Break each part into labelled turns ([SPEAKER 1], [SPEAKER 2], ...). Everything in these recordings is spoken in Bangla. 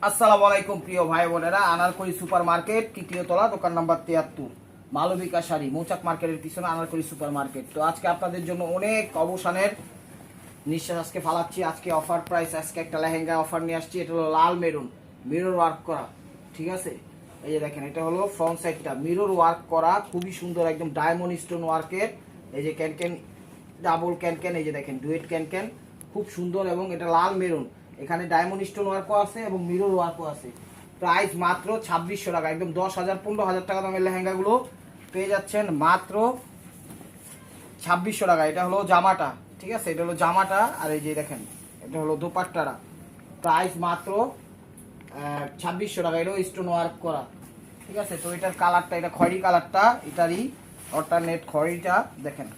[SPEAKER 1] আসসালামু আলাইকুম প্রিয় ভাই বোনেরা, আনারকলি সুপার মার্কেট, তৃতীয় তলা, দোকান নাম্বার 73, মালবিকা শাড়ি, মৌচাক মার্কেটের পিছনে আনারকলি সুপার মার্কেট। তো আজকে আপনাদের জন্য অনেক অবসানের নিঃশ্বাস আজকে ফালাচ্ছি। আজকে অফার প্রাইস, আজকে একটা লেহেঙ্গা অফার নিয়ে আসছি। এটা হলো লাল মেরুন, মিরর ওয়ার্ক করা, ঠিক আছে। এই যে দেখেন, এটা হলো ফ্রন্ট সাইডটা মিরর ওয়ার্ক করা, খুবই সুন্দর, একদম ডায়মন্ড স্টোন ওয়ার্কের। এই যে ক্যানক্যান, ডাবল ক্যানক্যান, এই যে দেখেন ডুয়েট ক্যানক্যান, খুব সুন্দর। এবং এটা লাল মেরুন, এখানে ডায়মন্ড স্টোন ওয়ার্কও আছে এবং মিরর ওয়ার্কও আছে। প্রাইস মাত্র 2600 টাকা। একদম 10,000 15,000 টাকা দামের লেহেঙ্গাগুলো পেয়ে যাচ্ছেন মাত্র 2600 টাকা। এটা হলো জামাটা, ঠিক আছে, এটা হলো জামাটা। আর এই যে দেখেন, এটা হলো দোপাট্টারা। প্রাইস মাত্র 2600 টাকা। এটাও স্টোন ওয়ার্ক করা, ঠিক আছে। তো এটার কালারটা, এটা খয়েরি কালারটা, এটারই অল্টারনেট খয়েরিটা দেখেন।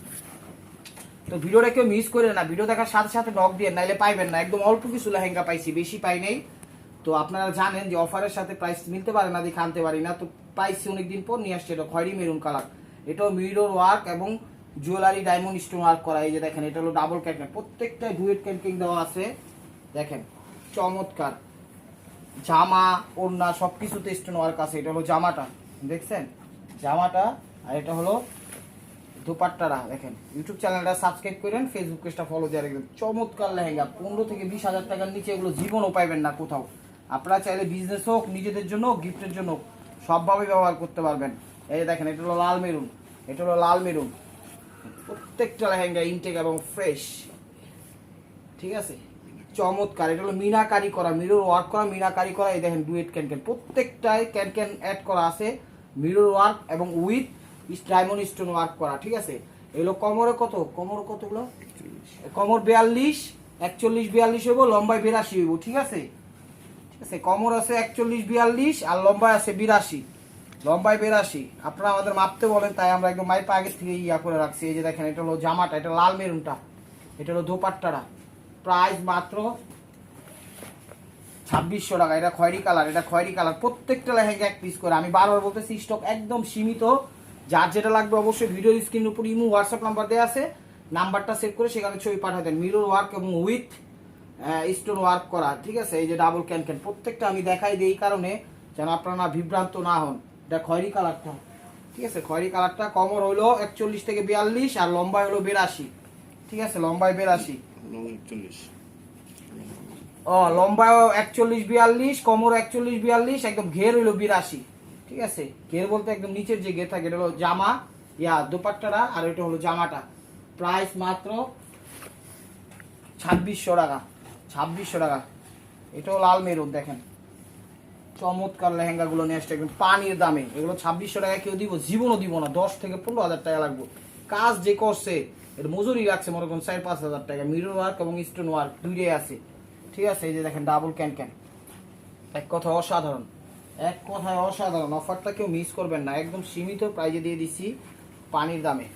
[SPEAKER 1] তো ভিডিওটা কেউ মিস করে না, ভিডিও দেখার সাথে সাথে নক দিয়ে, নাইলে পাইবেন না। একদম অল্প কিছু লেহেঙ্গা পাইছি, বেশি পাই নাই। তো আপনারা জানেন যে অফারের সাথে প্রাইস মিলতে পারে না, দেখে আনতে পারি না। তো পাইছি অনেকদিন পর, নিয়ে আসছে। এটা খয়েরি মেরুন কালার, এটাও মিরর ওয়ার্ক এবং জুয়েলারি ডায়মন্ড স্টোন ওয়ার্ক করা। এই যে দেখেন, এটা হলো ডাবল ক্যাটকিং, প্রত্যেকটা ডুয়েট ক্যাটকিং দেওয়া আছে। দেখেন চমৎকার জামা, ওড়না সবকিছুতে স্টোন ওয়ার্ক আছে। এটা হলো জামাটা, দেখছেন জামাটা। আর এটা হলো দোপাট্টারা। দেখেন, ইউটিউব চ্যানেলটা সাবস্ক্রাইব করেন, ফেসবুক পেজটা ফলো দিয়ে রাখবেন। চমৎকার লেহেঙ্গা, 15 থেকে 20,000 টাকার নিচে এগুলো জীবনও পাইবেন না কোথাও। আপনারা চাইলে বিজনেস হোক, নিজেদের জন্য, গিফটের জন্য, সবভাবে ব্যবহার করতে পারবেন। এই দেখেন, এটা হলো লাল মেরুন, এটা হলো লাল মেরুন। প্রত্যেকটা লেহেঙ্গা ইনটেক এবং ফ্রেশ, ঠিক আছে, চমৎকার। এটা হলো মিনাকারি করা, মিরর ওয়ার্ক করা, মিনাকারি করা। এই দেখেন ডুয়েট ক্যানক্যান, প্রত্যেকটাই ক্যানক্যান অ্যাড করা আছে, মিরর ওয়ার্ক এবং উইথ ডায়মন্ড স্টোন ওয়ার্ক করা, ঠিক আছে। এগুলো কোমরে কত, কোমর কতগুলো, কোমর 42, 41 42 হইব, লম্বায় 82 হইব, ঠিক আছে। ঠিক আছে, কোমর আছে 41 42 আর লম্বায় আছে 82, লম্বায় 82। আপনারা আমাদের মাপতে বলেন, তাই আমরা একদম মাইপা আগে থেকে ইয়া করে রাখছি। এই যে দেখেন, এটা হলো জামাটা, এটা লাল মেরুনটা, এটা হলো দোপাট্টাটা। প্রাইস মাত্র 2600 টাকা। এটা খয়েরি কালার, এটা খয়েরি কালার। প্রত্যেকটা লেহেঙ্গা এক পিস করে। আমি বারবার বলতেছি, স্টক একদম সীমিত। যার যেটা লাগবে অবশ্যই ভিডিও স্ক্রিনের উপর ইমো হোয়াটসঅ্যাপ নাম্বার দেওয়া আছে, নাম্বারটা সেভ করে সেখানে ছবি পাঠিয়ে দেন। মিরর ওয়ার্ক এবং উইথ স্টোন ওয়ার্ক করা, ঠিক আছে। এই যে ডাবল ক্যানক্যান, প্রত্যেকটা আমি দেখাই দিই এই কারণে যেন আপনারা না বিভ্রান্ত না হন। এটা খয়েরি কালারটা, ঠিক আছে, খয়েরি কালারটা। কমর হইলো 41 থেকে 42 আর লম্বায় হলো 82, ঠিক আছে, লম্বায় 82। ও লম্বায় 41 42, কমর 41 42, একদম ঘের হইলো 82, ঠিক আছে। ঘের বলতে একদম নিচের যে ঘের থাকে, এটা হলো জামা, ইয়া দোপাট্টাটা। আর এটা হলো জামাটা। প্রাইস মাত্র 2600 টাকা, 2600 টাকা। এটাও লাল মেরুন, দেখেন চমৎকার লেহেঙ্গাগুলো নিয়ে আসছে একদম পানির দামে। এগুলো 2600 টাকা কেউ দিব, জীবনও দিব না। 10 থেকে 15,000 টাকা লাগবে। কাজ যে করছে এর মজুরি রাখছে মনে করুন 4-5,000 টাকা। মিরর ওয়ার্ক এবং স্টোন ওয়ার্ক দুইটাই আছে, ঠিক আছে। এই যে দেখেন ডাবল ক্যানক্যান, এক কথা অসাধারণ, এক কথায় অসাধারণ। অফারটা কেউ মিস করবেন না, একদম সীমিত প্রাইজে দিয়ে দিচ্ছি পানির দামে।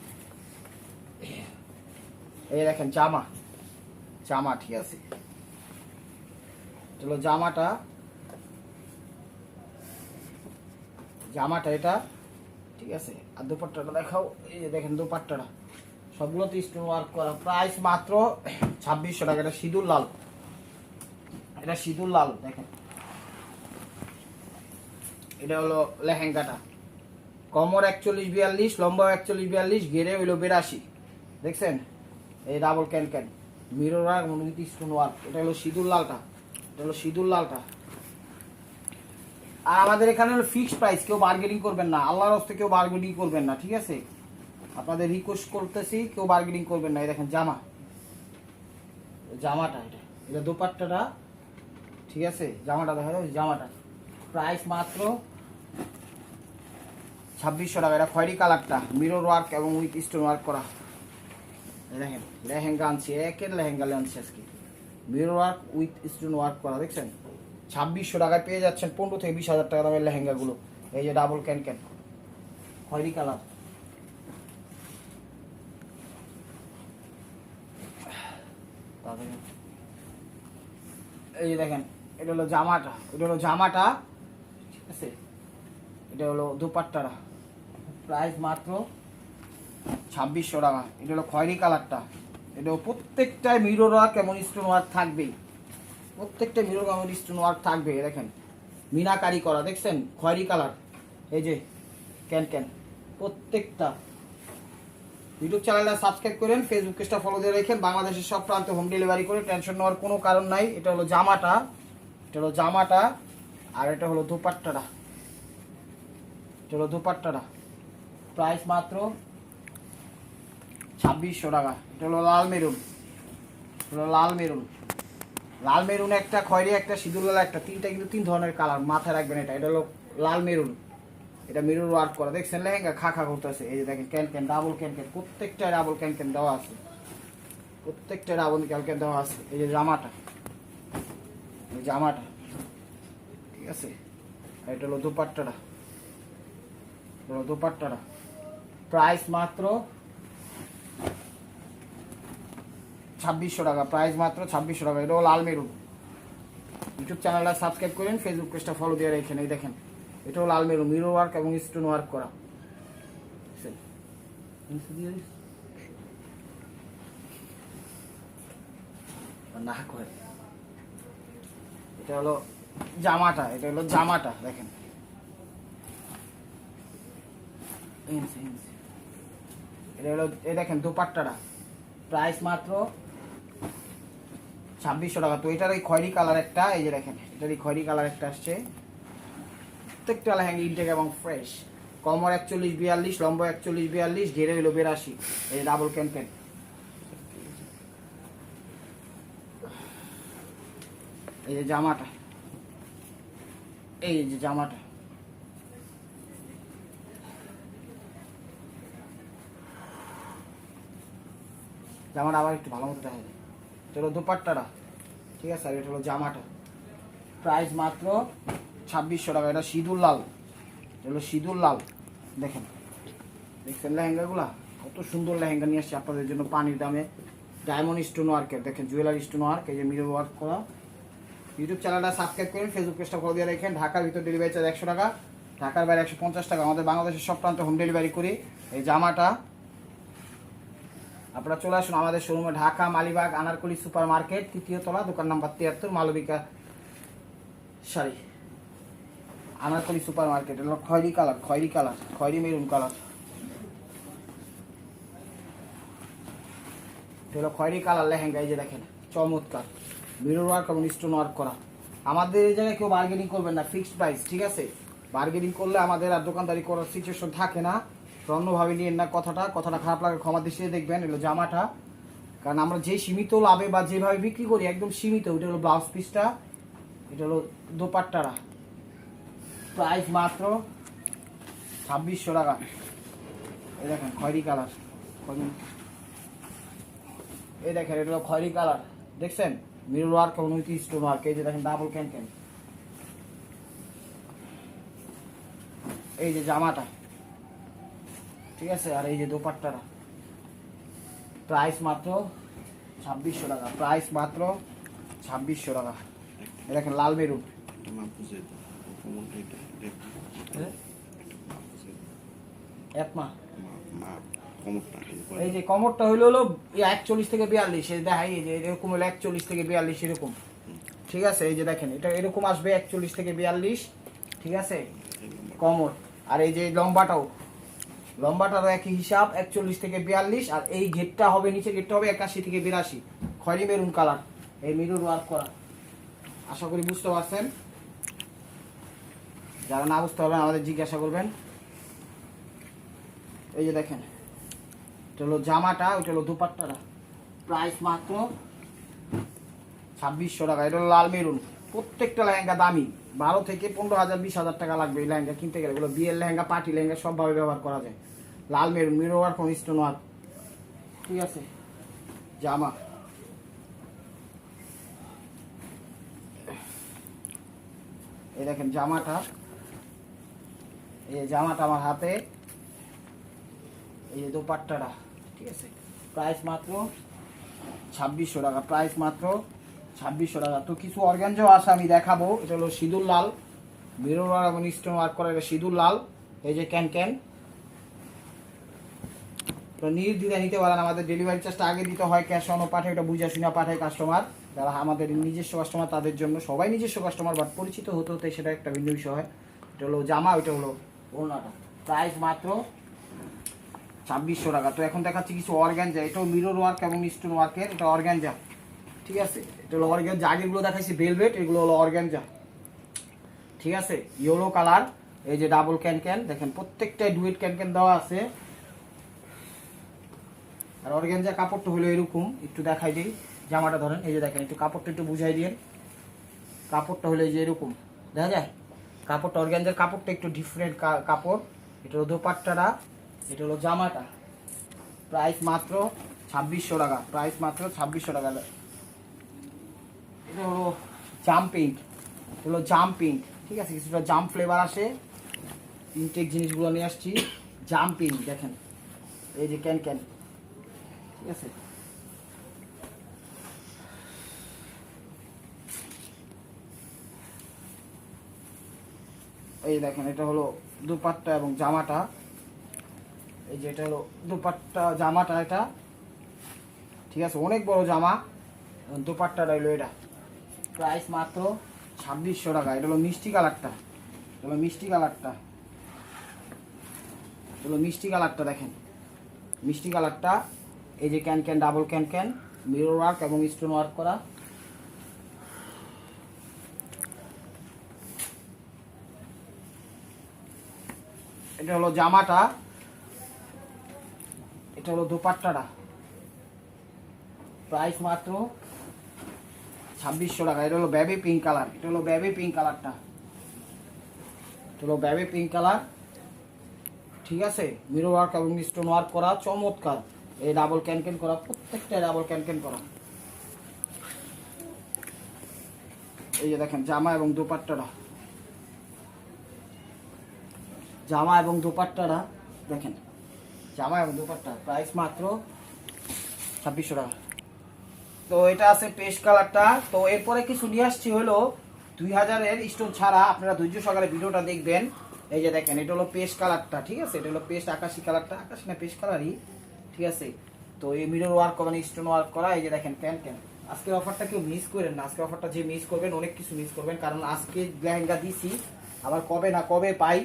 [SPEAKER 1] এই দেখেন জামা, জামা, ঠিক আছে, চলো জামাটা, জামাটা এটা, ঠিক আছে। আর দোপাট্টাটা দেখাও। এই যে দেখেন দোপাট্টাটা, সবগুলোতে স্টোন ওয়ার্ক করা। প্রাইস মাত্র 2600 টাকা। এটা সিঁদুর লাল, এটা সিঁদুর লাল, দেখেন এটা হলো লেহেঙ্গাটা। কমর 41 42, লম্বা 41 42, ঘেরে হইলো 82, দেখছেন। এই ডাবল ক্যানক্যান, মিরর ওয়ার্ক, মনোনীত স্টোন ওয়ার্ক। এটা হলো সিঁদুর লালটা, এটা হলো সিঁদুর লালটা। আর আমাদের এখানে হলো ফিক্সড প্রাইস, কেউ বার্গেনিং করবেন না, আল্লাহর হস্তে কেউ বার্গেনিং করবেন না, ঠিক আছে। আপনাদের রিকোয়েস্ট করতেছি, কেউ বার্গেনিং করবেন না। এই দেখেন জামা, জামাটা, এটা এটা দোপাট্টাটা, ঠিক আছে। জামাটা দেখা যাবে, জামাটা। প্রাইস মাত্র 2600 টাকা। এটা খয়েরি কালারটা, মিরর ওয়ার্ক এবং উইথ স্টোন ওয়ার্ক করা। দেখেন লেহেঙ্গা আনছি, একের লেহেঙ্গা আনছি আজকে, mirror work with stone work করা, দেখছেন। 2600 টাকায় পেয়ে যাচ্ছেন 15 থেকে 20,000 টাকা দামের লেহেঙ্গাগুলো। এই যে ডাবল ক্যানক্যান, খয়েরি কালার। এই যে দেখেন, এটা হলো জামাটা, এটা হলো জামাটা, ঠিক আছে। এটা হলো দোপাট্টাটা। প্রাইস মাত্র 2600 টাকা। এটা হলো খয়েরি কালারটা, এটা প্রত্যেকটাই মিরর ওয়ার্ক এবং স্টোন ওয়ার্ক থাকবেই, প্রত্যেকটা মিরর কামের স্টোন ওয়ার্ক থাকবে। দেখেন মিনাকারি করা, দেখছেন খয়েরি কালার, এই যে ক্যান ক্যান প্রত্যেকটা। ইউটিউব চ্যানেলটা সাবস্ক্রাইব করেন, ফেসবুক পেজটা ফলো দিয়ে রাখেন। বাংলাদেশের সব প্রান্তে হোম ডেলিভারি করে, টেনশন নেওয়ার কোনো কারণ নাই। এটা হলো জামাটা, এটা হলো জামাটা, আর এটা হলো দুপাট্টাটা, এটা হলো দুপাট্টাটা। প্রাইস মাত্র 2600 টাকা। এটা হলো লাল মেরুন, হলো লাল মেরুন, লাল মেরুন একটা, খয়েরি একটা, সিঁদুর লাল একটা, তিনটা কিন্তু তিন ধরনের কালার, মাথায় রাখবেন। এটা এটা হলো লাল মেরুন, এটা মিরর ওয়ার্ক করা, দেখছেন লেহেঙ্গা খা খা করতেছে। এই যে দেখেন can can, double can can, প্রত্যেকটা ডাবল ক্যান ক্যান দেওয়া আছে, প্রত্যেকটা ডাবল ক্যান ক্যান দেওয়া আছে। এই যে জামাটা, এই জামাটা, ঠিক আছে। এটা হলো দুপাট্টাটা, হলো দুপাট্টাটা। প্রাইস মাত্র 2600 টাকা, প্রাইস মাত্র 2600 টাকা। এটা হলো লাল মেরুন। ইউটিউব চ্যানেলটা সাবস্ক্রাইব করেন, ফেসবুক পেজটা ফলো দিয়ে রাখেন। এই দেখেন এটা হলো লাল মেরুন, মিরর ওয়ার্ক এবং স্টোন ওয়ার্ক করা। না করে এটা হলো জামাটা, এটা হলো জামাটা, দেখেন এটা হলো, এই দেখেন দোপাট্টাটা। প্রাইস মাত্র 2600 টাকা। তো এটার এই খয়েরি কালার একটা, এই যে দেখেন এটার এই খয়েরি কালার একটা আসছে। প্রত্যেকটা লেহেঙ্গা ইনটেক এবং ফ্রেশ। কমর 41-42, লম্বা 41-42, ঘেরে হইলো 82। এই যে ডাবল ক্যাম্পেন, এই যে জামাটা, এই যে জামাটা, জামাটা আবার একটু ভালো মতো দেখা যায়। এটা হলো দোপাট্টাটা, ঠিক আছে। আর এটা হলো জামাটা। প্রাইস মাত্র 2600 টাকা। এটা সিঁদুর লাল, এটা হলো সিঁদুর লাল। দেখেন, দেখছেন লেহেঙ্গাগুলা কত সুন্দর লেহেঙ্গা নিয়ে আসছে আপনাদের জন্য পানির দামে। ডায়মন্ড স্টোন ওয়ার্কের, দেখেন জুয়েলারি স্টোন ওয়ার্ক, এই যে মিরর ওয়ার্ক করা। ইউটিউব চ্যানেলটা সাবস্ক্রাইব করেন, ফেসবুক পেজটা ফলো দিয়ে রাখেন। ঢাকার ভিতর ডেলিভারি চার্জ 100 টাকা, ঢাকার বাইরে 150 টাকা। আমাদের বাংলাদেশের সব প্রান্তে হোম ডেলিভারি করি। এই জামাটা আপনারা চলে আসুন আমাদের শোরুমে, ঢাকা মালিবাগ আনারকলি সুপার মার্কেট, 3য় তলা, দোকান number 73, Malabika sari, Anarkali super market. এটা খয়েরি কালার, খয়েরি কালার, খয়েরি মেরুন কালার, এটা হলো খয়েরি কালার লেহেঙ্গা। এই যে দেখেন চমৎকার মিরর ওয়ার্ক এবং স্টোন ওয়ার্ক করা। আমাদের এই জায়গায় কেউ বার্গেনিং করবেন না, ফিক্সড প্রাইস, ঠিক আছে। বার্গেনিং করলে আমাদের আর দোকানদারি করার সিচুয়েশন থাকে না। তো অন্যভাবে নিয়েন না কথাটা, কথাটা খারাপ লাগে ক্ষমা দৃষ্টিতে দেখবেন। এগুলো জামাটা, কারণ আমরা যে সীমিত লাভে বা যেভাবে বিক্রি করি একদম সীমিত। এটা হলো ব্লাউজ পিসটা, এটা হলো দোপাট্টারা। প্রাইস মাত্র 2600 টাকা। এই দেখেন খয়েরি কালার, এই দেখেন এটা হলো খয়েরি কালার, দেখছেন মিরর ওয়ার্ক এবং স্টোন ওয়ার্ক। এই যে দেখেন ডাবল ক্যান ক্যান, এই যে জামাটা, ঠিক আছে। আর এই যে দোপাট্টাটা। প্রাইস মাত্র 2600 টাকা, প্রাইস মাত্র 2600 টাকা। এই দেখেন লাল মেরুন, একমা। এই যে কমরটা হইলো 41 থেকে 42, দেখাই এই যে এরকম হলো 41 থেকে 42 এরকম, ঠিক আছে। এই যে দেখেন এটা এরকম আসবে 41 থেকে 42, ঠিক আছে কমর। আর এই যে লম্বাটাও, লম্বাটারও একই হিসাব 41 থেকে 42। আর এই ঘেরটা হবে, নিচে ঘেরটা হবে 81 থেকে 82, খয়েরি মেরুন কালার, এই মিরর ওয়ার্ক করা। আশা করি বুঝতে পারছেন। যারা না বুঝতে পারবেন আমাদের জিজ্ঞাসা করবেন। এই যে দেখেন এটা হলো জামাটা, ওইটা হলো দুপাট্টাটা। প্রাইস মাত্র 2600 টাকা। এটা হলো লাল মেরুন। প্রত্যেকটা লেহেঙ্গা দামি, 12 থেকে 15,000 20,000 টাকা লাগবে এই লেহেঙ্গা কিনতে গেলে। এগুলো বিয়ের লেহেঙ্গা, পার্টি লেহেঙ্গা সবভাবে ব্যবহার করা যায়। লাল মেরুন, মিরর ওয়ার্ক এবং স্টোন ওয়ার্ক, ঠিক আছে। জামা, এই দেখেন জামাটা, এই জামাটা আমার হাতে, এই যে দোপাট্টাটা, ঠিক আছে। প্রাইস মাত্র 2600 টাকা, প্রাইস মাত্র 2600 টাকা। তো কিছু অর্গানজাও আছে আমি দেখাবো। এটা হলো সিঁদুর লাল, মিরর ওয়ার্ক এবং স্টোন ওয়ার্ক করা, এটা সিঁদুর লাল। এই যে ক্যান ক্যান, তো নির্দ্বিধায় নিতে পারেন। আমাদের ডেলিভারি চার্জটা আগে দিতে হয়, ক্যাশ অন পাঠায়, এটা বুঝা শুনে পাঠায় কাস্টমার। যারা আমাদের নিজস্ব কাস্টমার তাদের জন্য, সবাই নিজস্ব কাস্টমার, বাট পরিচিত হতে হতে সেটা একটা ভিন্ন বিষয় হয়। এটা হলো জামা, ওইটা হলো ওড়নাটা। প্রাইস মাত্র 2600 টাকা। তো এখন দেখাচ্ছি কিছু অর্গানজা, এটাও মিরর ওয়ার্ক এবং স্টোন ওয়ার্কের, এটা অর্গানজা, ঠিক আছে। এটা হলো অর্গানজা, আগেরগুলো দেখাচ্ছি ভেলভেট, এগুলো হলো অর্গানজা, ঠিক আছে। ইয়েলো কালার, এই যে ডাবল ক্যান ক্যান, দেখেন প্রত্যেকটাই ডুয়েট ক্যান ক্যান দেওয়া আছে। আর অর্গানজা কাপড়টা হলো এরকম, একটু দেখাই দিই। জামাটা ধরেন, এই যে দেখেন, একটু কাপড়টা একটু বুঝাই দিন। কাপড়টা হলো এই যে এরকম, দেখা যায় কাপড়টা, অর্গানজার কাপড়টা একটু ডিফারেন্ট কাপড়। এটা হলো দোপাট্টাটা, এটা হলো জামাটা। প্রাইস মাত্র 2600 টাকা, প্রাইস মাত্র 2600 টাকা। এটা হলো জাম্পিং, হলো জাম্পিং, ঠিক আছে। কিছুটা জাম্প ফ্লেভার আসে, ইনটেক জিনিসগুলো নিয়ে আসছি। জাম্পিং দেখেন, এই যে ক্যান ক্যান, ঠিক আছে। এই দেখেন, এটা হলো দুপাট্টা এবং জামাটা, এই যে এটা হলো দুপাট্টা জামাটা, এটা ঠিক আছে, অনেক বড় জামা। দুপাট্টাটা হলো এটা, প্রাইস মাত্র 2600 টাকা। এটা হলো মিষ্টি কালারটা, এটা হলো মিষ্টি কালারটা, এটা হলো মিষ্টি কালারটা, দেখেন মিষ্টি কালারটা। এই যে can can, double can can, mirror work এবং স্টোন ওয়ার্ক করা। এটা হলো জামাটা, এটা হলো দোপাট্টাটা, প্রাইস মাত্র 2600 টাকা। এটা হলো বেবি পিঙ্ক কালার, এটা হলো বেবি পিঙ্ক কালারটা, এটা হলো বেবি পিঙ্ক কালার, ঠিক আছে। মিরর ওয়ার্ক এবং স্টোন ওয়ার্ক করা, চমৎকার। এই ডাবল ক্যান ক্যান করা, প্রত্যেকটা ডাবল ক্যান ক্যান করা। এই যে দেখেন জামা এবং দোপাট্টাটা, জামা এবং দোপাট্টাটা দেখেন, জামা এবং দোপাট্টা, প্রাইস মাত্র 2600 টাকা। তো এটা আছে পেস্ট কালারটা। তো এরপরে কিছু নিয়ে আসছি হলো 2000-এর স্টোন ছাড়া, আপনারা ধৈর্য সহকারে ভিডিওটা দেখবেন। এই যে দেখেন, এটা হলো পেস্ট কালারটা, ঠিক আছে। এটা হলো পেস্ট আকাশি কালারটা, আকাশি না পেস্ট কালারই, ঠিক আছে। তো এই মিরর ওয়ার্ক করা, স্টোন ওয়ার্ক করা, এই যে দেখেন ক্যান ক্যান। আজকের অফারটা কেউ মিস করেন না, আজকের অফারটা যে মিস করবেন অনেক কিছু মিস করবেন, কারণ আজকে লেহেঙ্গা দিছি, আবার কবে না কবে পাই,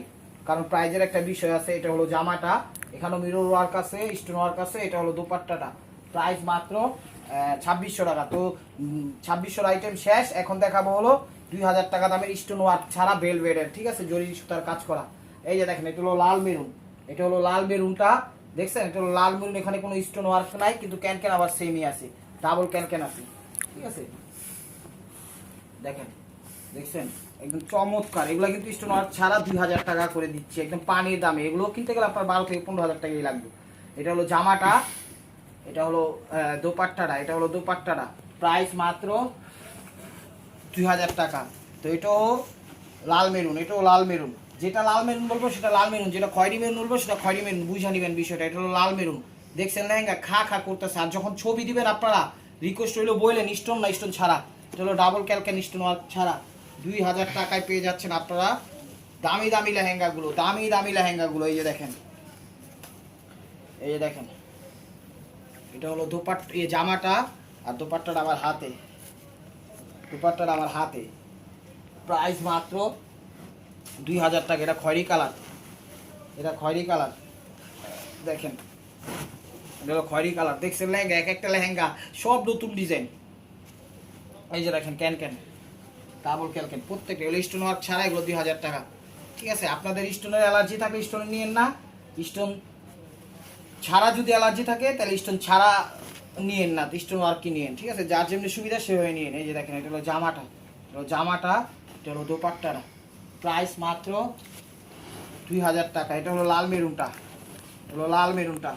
[SPEAKER 1] কারণ প্রাইজের একটা বিষয় আছে। এটা হলো জামাটা, এখানেও মিরর ওয়ার্ক আছে, স্টোন ওয়ার্ক আছে। এটা হলো দোপাট্টাটা, প্রাইস মাত্র 2600 টাকা। তো 2600 আইটেম শেষ। এখন দেখাবো হলো 2000 টাকা দামের স্টোন ওয়ার্ক ছাড়া ভেলভেটের, ঠিক আছে, জরি সুতার কাজ করা। এই যে দেখেন, এটা হলো লাল মেরুন, এটা হলো লাল মেরুনটা, দেখছেন, এটা হলো লাল মেরুন। এখানে কোনো স্টোন ওয়ার্ক নাই, কিন্তু ক্যান ক্যান আবার সেমই আছে, ডাবল ক্যান ক্যান আছে, ঠিক আছে। দেখেন, দেখছেন, একদম চমৎকার। এগুলো কিন্তু স্টোন ওয়ার্ক ছাড়া 2000 টাকা করে দিচ্ছে, একদম পানির দামে। এগুলো কিনতে গেলে আপনার 12 থেকে 15,000 টাকাই লাগবে। এটা হলো জামাটা, এটা হলো দোপাট্টাটা, এটা হলো দোপাট্টাটা, প্রাইস মাত্র 2000 টাকা। তো এটাও লাল মেরুন, এটাও লাল মেরুন। যেটা লাল মেরুন বলবো সেটা লাল মেরুন, যেটা খয়েরি মেরুন বলবো সেটা খয়েরি মেরুন, বুঝে নিবেন বিষয়টা। এটা হলো লাল মেরুন, দেখছেন লেহেঙ্গা খা খা করতেছে। আর যখন ছবি দিবেন আপনারা, রিকোয়েস্ট হইলো বললেন স্টোন না স্টোন ছাড়া। এটা হলো ডাবল ক্যালকেন স্টোন ওয়ার্ক ছাড়া, 2000 টাকায় পেয়ে যাচ্ছেন আপনারা দামি দামি লেহেঙ্গাগুলো, দামি দামি লেহেঙ্গাগুলো। এই যে দেখেন, এই যে দেখেন, এটা হলো জামাটা, আর দোপাট্টাটা আমার হাতে, দোপাট্টাটা আমার হাতে, প্রাইস মাত্র 2000 টাকা। এটা খয়েরি কালার, এটা খয়েরি কালার, দেখেন, এটা হলো খয়েরি কালার। দেখছেন লেহেঙ্গা, এক একটা লেহেঙ্গা সব নতুন ডিজাইন। এই যে দেখেন ক্যান ক্যান, ডাবল ক্যালকেন, প্রত্যেকটা এগুলো স্টোন ওয়ার্ক ছাড়া, এগুলো 2000 টাকা, ঠিক আছে। আপনাদের স্টোনের অ্যালার্জি থাকলে স্টোন নিয়েন না, স্টোন ছাড়া যদি অ্যালার্জি থাকে তাহলে স্টোন ছাড়া নিয়েন না, স্টোন ওয়ার্ক কি নিয়েন, ঠিক আছে। যার যেমনি সুবিধা সেভাবে নিয়েন। এই যে দেখেন, এটা হলো জামাটা, এটা হলো জামাটা, এটা হলো দোপাট্টাটা, প্রাইস মাত্র 2000 টাকা। এটা হলো লাল মেরুনটা, হলো লাল মেরুনটা,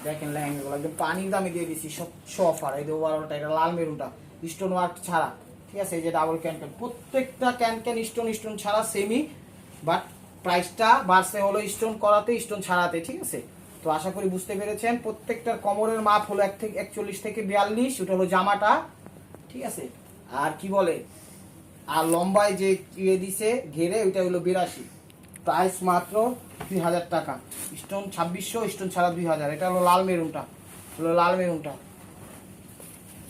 [SPEAKER 1] দেখেন লেহেঙ্গাগুলো একদম পানির দামে দিয়ে দিচ্ছি, স্বচ্ছ অফার। এই যে ওভারঅলটা, এটা লাল মেরুনটা, স্টোন ওয়ার্ক ছাড়া, ঠিক আছে। এই যে ডাবল ক্যান ক্যান, প্রত্যেকটা ক্যান ক্যান স্টোন স্টোন ছাড়া সেমি, বাট প্রাইসটা বাড়ছে হলো স্টোন করাতে স্টোন ছাড়াতে, ঠিক আছে। তো আশা করি বুঝতে পেরেছেন। প্রত্যেকটার কোমরের মাপ হলো 41 থেকে 42, ওটা হলো জামাটা, ঠিক আছে। আর কি বলে, আর লম্বায় যে ইয়ে দিছে ঘেরে, ওইটা হলো 82, প্রাইস মাত্র 2000 টাকা। স্টোন 2600, স্টোন ছাড়া 2000। এটা হলো লাল মেরুনটা, হলো লাল মেরুনটা,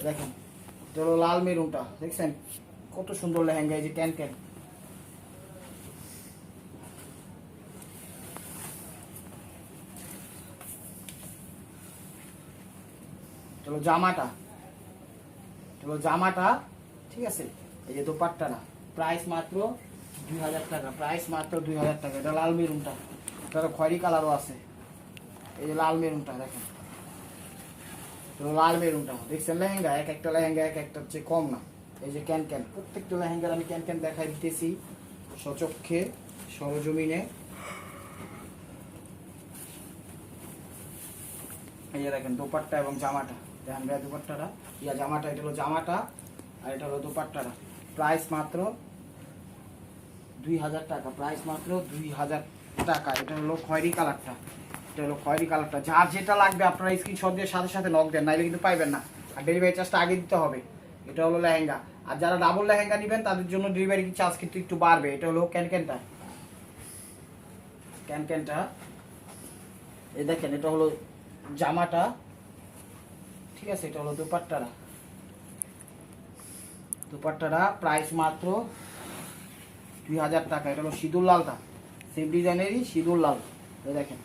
[SPEAKER 1] দেখেন এটা হলো লাল মেরুনটা, দেখছেন কত সুন্দর লেহেঙ্গা, এই যে ক্যান ক্যান। চলো জামাটা, চলো জামাটা, ঠিক আছে। এই যে দোপাট্টাটা, প্রাইস মাত্র 2000 টাকা, প্রাইস মাত্র 2000 টাকা। এটা লাল মেরুনটা, এটা খয়েরি কালারও আছে। এই যে লাল মেরুনটা দেখেন, লাল মেরুনটা দেখছেন। লেহেঙ্গা এক একটা লেহেঙ্গা এক একটা হচ্ছে কম না। এই যে ক্যান ক্যান, প্রত্যেকটা লেহেঙ্গার আমি ক্যান ক্যান দেখাই দিতেছি সচক্ষে সরজমিনে। এই যে দেখেন দোপাট্টা এবং জামাটা, দেখেন ভাই দোপাট্টাটা, জামাটা, এটা হলো জামাটা আর এটা হলো দোপাট্টাটা। প্রাইস মাত্র 2000 টাকা, প্রাইস মাত্র 2000 টাকা। এটা হলো খয়েরি কালারটা, এটা হলো খয়েরি কালারটা। যার যেটা লাগবে আপনারা স্ক্রিনশট দিয়ে সাথে সাথে নক দেন, নাইলে কিন্তু পাইবেন না। আর ডেলিভারি চার্জটা আগে দিতে হবে। এটা হলো লেহেঙ্গা। আর যারা ডাবল লেহেঙ্গা নেবেন তাদের জন্য ডেলিভারি চার্জ কিন্তু একটু বাড়বে। এটা হলো ক্যানক্যানটা, ক্যানক্যানটা। এই দেখেন এটা হলো জামাটা, ঠিক আছে। এটা হলো দোপাট্টাটা, দোপাট্টাটা প্রাইস মাত্র 2000 টাকা। এটা হলো সিঁদুর লালটা, সেম ডিজাইনেরই সিঁদুর লাল। দেখেন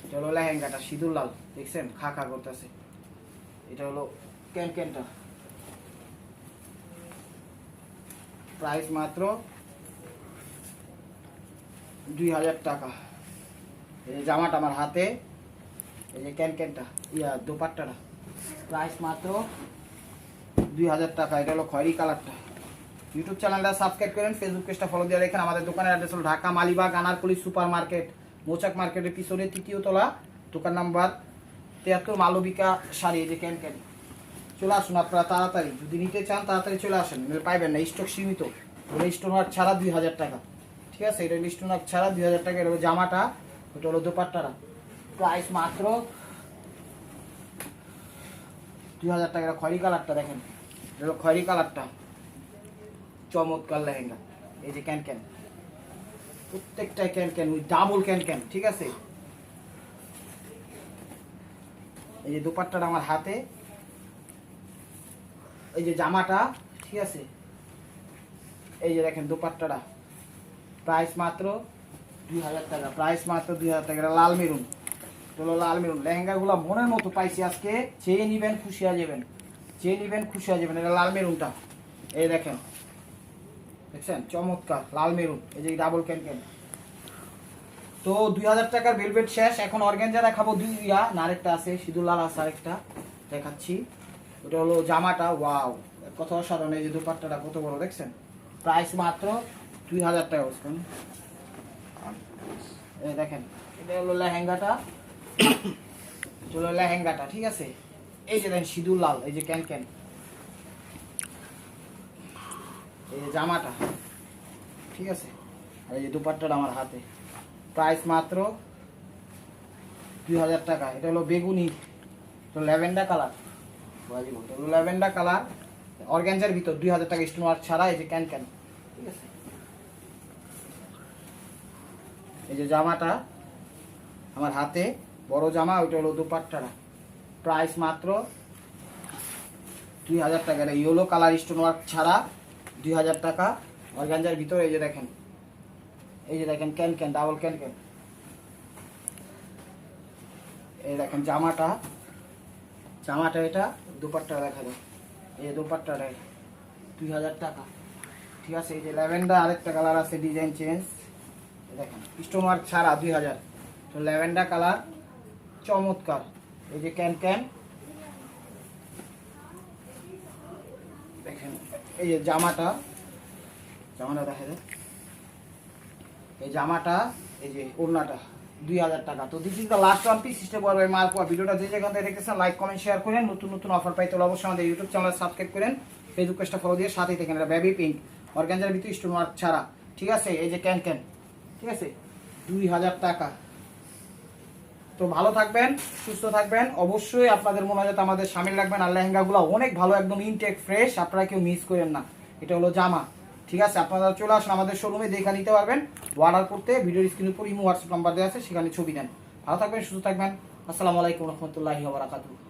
[SPEAKER 1] এটা হলো লেহেঙ্গাটা, সিঁদুর লাল, দেখছেন খা খা করতেছে। এটা হলো ক্যানক্যানটা, প্রাইস মাত্র 2000 টাকা। এই যে জামাটা আমার হাতে, এই যে ক্যানক্যানটা, দোপাট্টাটা, প্রাইস মাত্র 2000 টাকা। এটা হলো খয়েরি কালারটা। ইউটিউব চ্যানেলটা সাবস্ক্রাইব করেন, ফেসবুক পেজটা ফলো দিয়ে রাখেন। আমাদের দোকানের অ্যাড্রেস হলো ঢাকা মালিবাগ আনারকলি সুপার মার্কেট, মৌচাক মার্কেটের পিছনে 3য় তলা, দোকান নাম্বার 73, মালবিকা শাড়ি। এই যে ক্যান ক্যান, চলে আসুন আপনারা তাড়াতাড়ি, যদি নিতে চান তাড়াতাড়ি চলে আসেন, পাইবেন না, স্টক সীমিত। স্টোনার ছাড়া 2000 টাকা, ঠিক আছে। এটা স্টোনার ছাড়া 2000 টাকা। এটা হলো জামাটা, এটা হলো দোপাট্টাটা, প্রাইস মাত্র 2000 টাকা। খয়েরি কালারটা দেখেন, এটা হলো খয়েরি কালারটা, চমৎকার লেহেঙ্গা। এই যে ক্যান ক্যান, প্রত্যেকটাই ক্যান ক্যান, ওই ডাবল ক্যান ক্যান, ঠিক আছে। এই যে দোপাট্টাটা আমার হাতে, এই যে জামাটা, ঠিক আছে। এই যে দেখেন দোপাট্টাটা, প্রাইস মাত্র 2000 টাকা, প্রাইস মাত্র 2000 টাকা। এটা লাল মেরুন, এটা হলো লাল মেরুন। লেহেঙ্গাগুলো মনের মতো পাইছি আজকে, চেয়ে নিবেন খুশি হয়ে যাবেন, চেয়ে নিবেন খুশি হয়ে যাবেন। এটা লাল মেরুনটা, এই দেখেন, দেখছেন চমৎকার লাল মেরুন। এই যে ডাবল ক্যান ক্যান। তো 2000 টাকার ভেলভেট শেষ, এখন অর্গানজা দেখাবো। আরেকটা আছে, সিঁদুর লাল আছে আরেকটা, দেখাচ্ছি। ওটা হলো জামাটা, ওয়াও কত অসাধারণ। এই যে দোপাট্টাটা কত বড়, দেখছেন। প্রাইস মাত্র 2000 টাকা। এই দেখেন এটা হলো লেহেঙ্গাটা, চলো লেহেঙ্গাটা, ঠিক আছে। এই যে দেখেন সিঁদুর লাল, এই যে ক্যান ক্যান। এই যে জামাটা, ঠিক আছে। আর এই যে দোপাট্টাটা আমার হাতে, প্রাইস মাত্র 2000 টাকা। এটা হলো বেগুনি, তো lavender colour, lavender colour, organza ভিতর, 2000 টাকা স্টোন ওয়ার্ক ছাড়া। এই যে ক্যান ক্যান, ঠিক আছে। এই যে জামাটা আমার হাতে, বড় জামা, ওইটা হলো দোপাট্টাটা, প্রাইস মাত্র 2000 টাকা। এটা ইয়েলো কালার স্টোন ওয়ার্ক ছাড়া 2000 টাকা, অর্গানজার ভিতর। এই যে দেখেন, এই যে দেখেন can can, double can can. এই দেখেন জামাটা, জামাটা এটা, দোপাট্টা দেখা যায়। এই দোপাট্টাটা 2000 টাকা, ঠিক আছে। এই যে ল্যাভেন্ডার আরেকটা কালার আছে, ডিজাইন চেঞ্জ, দেখেন স্টোন ওয়ার্ক ছাড়া 2000। তো ল্যাভেন্ডার কালার চমৎকার। এই যে ক্যান ক্যান, দেখেন। এই যে জামাটা, জামাটা দেখা যায়, এই জামাটা, এই যে ওড়নাটা 2000 টাকা। তো this is the last one piece system পড়বে মালপোয়া। ভিডিওটা যে যেখান থেকে দেখতেছেন লাইক কমেন্ট শেয়ার করেন। নতুন নতুন অফার পাইতে হলে অবশ্যই আমাদের ইউটিউব চ্যানেল সাবস্ক্রাইব করেন, ফেসবুক পেজটা ফলো দিয়ে সাথেই থাকেন। এটা বেবি পিঙ্ক, অর্গানজার ভিতরে স্টোন ওয়ার্ক ছাড়া, ঠিক আছে। এই যে ক্যান ক্যান, ঠিক আছে, 2000 টাকা। তো ভালো থাকবেন, সুস্থ থাকবেন। অবশ্যই আপনাদের মনে হয় আমাদের সামিল রাখবেন। আর লেহেঙ্গাগুলো অনেক ভালো, একদম ইনটেক ফ্রেশ, আপনারা কেউ মিস করেন না। এটা হলো জামা, ঠিক আছে। আপনারা চলে আসুন আমাদের শোরুমে, দেখে নিতে পারবেন। অর্ডার করতে ভিডিওর স্ক্রিনের উপর ইমো হোয়াটসঅ্যাপ নাম্বার দেওয়া আছে, সেখানে ছবি দেন। ভালো থাকবেন, সুস্থ থাকবেন। আসসালামু আলাইকুম রহমতুল্লাহি ওয়া বারাকাতুহু।